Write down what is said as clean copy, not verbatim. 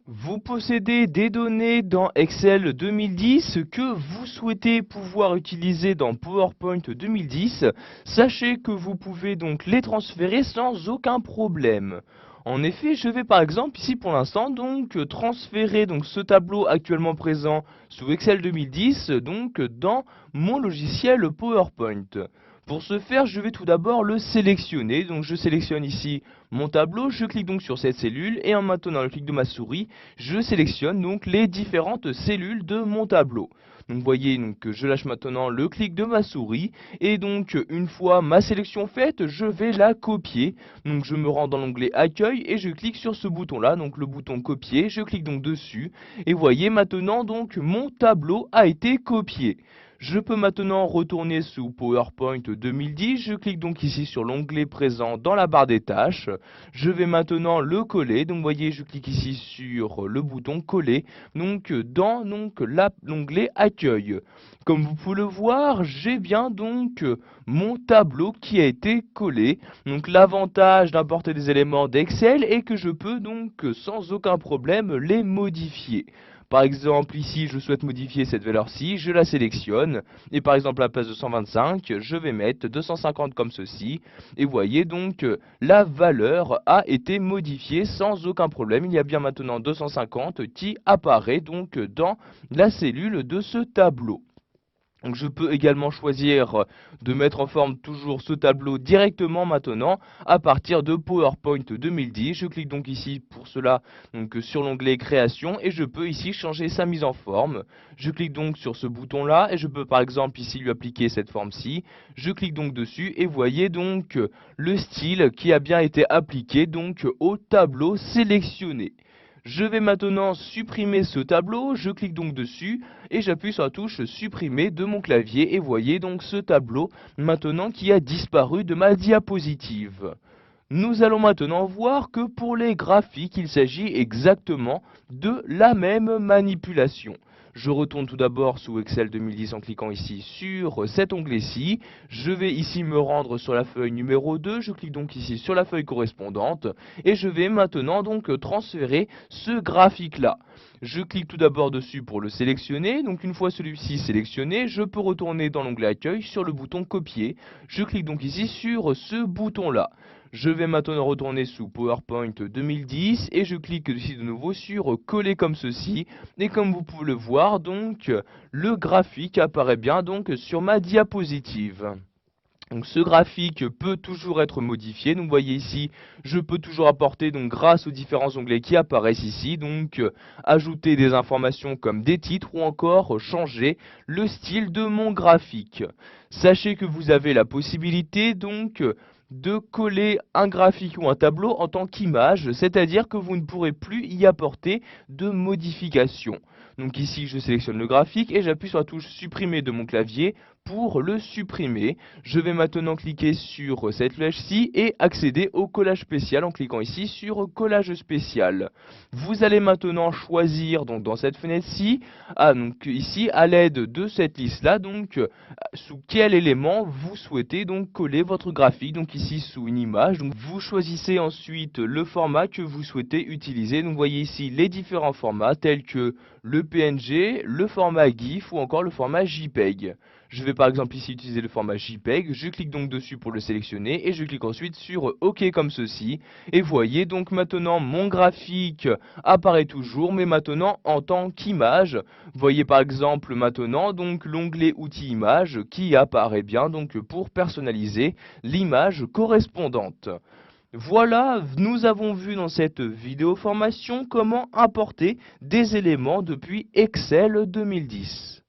Vous possédez des données dans Excel 2010 que vous souhaitez pouvoir utiliser dans PowerPoint 2010. Sachez que vous pouvez donc les transférer sans aucun problème. En effet, je vais par exemple ici pour l'instant donc transférer donc ce tableau actuellement présent sous Excel 2010 donc dans mon logiciel PowerPoint. Pour ce faire, je vais tout d'abord le sélectionner. Donc je sélectionne ici mon tableau, je clique donc sur cette cellule et en maintenant le clic de ma souris, je sélectionne donc les différentes cellules de mon tableau. Donc vous voyez donc que je lâche maintenant le clic de ma souris et donc une fois ma sélection faite, je vais la copier. Donc je me rends dans l'onglet accueil et je clique sur ce bouton là, donc le bouton copier, je clique donc dessus et vous voyez maintenant donc mon tableau a été copié. Je peux maintenant retourner sous PowerPoint 2010, je clique donc ici sur l'onglet présent dans la barre des tâches, je vais maintenant le coller, donc vous voyez je clique ici sur le bouton coller, donc dans l'onglet accueil. Comme vous pouvez le voir, j'ai bien donc mon tableau qui a été collé. Donc l'avantage d'importer des éléments d'Excel est que je peux donc sans aucun problème les modifier. Par exemple, ici, je souhaite modifier cette valeur-ci, je la sélectionne, et par exemple, à la place de 125, je vais mettre 250 comme ceci, et vous voyez donc, la valeur a été modifiée sans aucun problème. Il y a bien maintenant 250 qui apparaît donc dans la cellule de ce tableau. Donc je peux également choisir de mettre en forme toujours ce tableau directement maintenant à partir de PowerPoint 2010. Je clique donc ici pour cela donc sur l'onglet création et je peux ici changer sa mise en forme. Je clique donc sur ce bouton là et je peux par exemple ici lui appliquer cette forme-ci. Je clique donc dessus et vous voyez donc le style qui a bien été appliqué donc au tableau sélectionné. Je vais maintenant supprimer ce tableau, je clique donc dessus et j'appuie sur la touche supprimer de mon clavier et voyez donc ce tableau maintenant qui a disparu de ma diapositive. Nous allons maintenant voir que pour les graphiques, il s'agit exactement de la même manipulation. Je retourne tout d'abord sous Excel 2010 en cliquant ici sur cet onglet-ci. Je vais ici me rendre sur la feuille numéro 2. Je clique donc ici sur la feuille correspondante. Et je vais maintenant donc transférer ce graphique-là. Je clique tout d'abord dessus pour le sélectionner. Donc une fois celui-ci sélectionné, je peux retourner dans l'onglet accueil sur le bouton copier. Je clique donc ici sur ce bouton-là. Je vais maintenant retourner sous PowerPoint 2010 et je clique ici de nouveau sur coller comme ceci. Et comme vous pouvez le voir, donc le graphique apparaît bien donc sur ma diapositive. Donc ce graphique peut toujours être modifié, donc vous voyez ici, je peux toujours apporter donc grâce aux différents onglets qui apparaissent ici, donc ajouter des informations comme des titres ou encore changer le style de mon graphique. Sachez que vous avez la possibilité donc de coller un graphique ou un tableau en tant qu'image, c'est-à-dire que vous ne pourrez plus y apporter de modifications. Donc ici je sélectionne le graphique et j'appuie sur la touche supprimer de mon clavier pour le supprimer. Je vais maintenant cliquer sur cette flèche-ci et accéder au collage spécial en cliquant ici sur collage spécial. Vous allez maintenant choisir donc dans cette fenêtre-ci, donc ici à l'aide de cette liste-là, donc sous quel élément vous souhaitez donc coller votre graphique. Donc ici sous une image, donc vous choisissez ensuite le format que vous souhaitez utiliser. Donc vous voyez ici les différents formats tels que le PNG, le format GIF ou encore le format JPEG. Je vais par exemple ici utiliser le format JPEG, je clique donc dessus pour le sélectionner et je clique ensuite sur OK comme ceci. Et voyez donc maintenant mon graphique apparaît toujours mais maintenant en tant qu'image. Voyez par exemple maintenant donc l'onglet outils images qui apparaît bien donc pour personnaliser l'image correspondante. Voilà, nous avons vu dans cette vidéo formation comment importer des éléments depuis Excel 2010.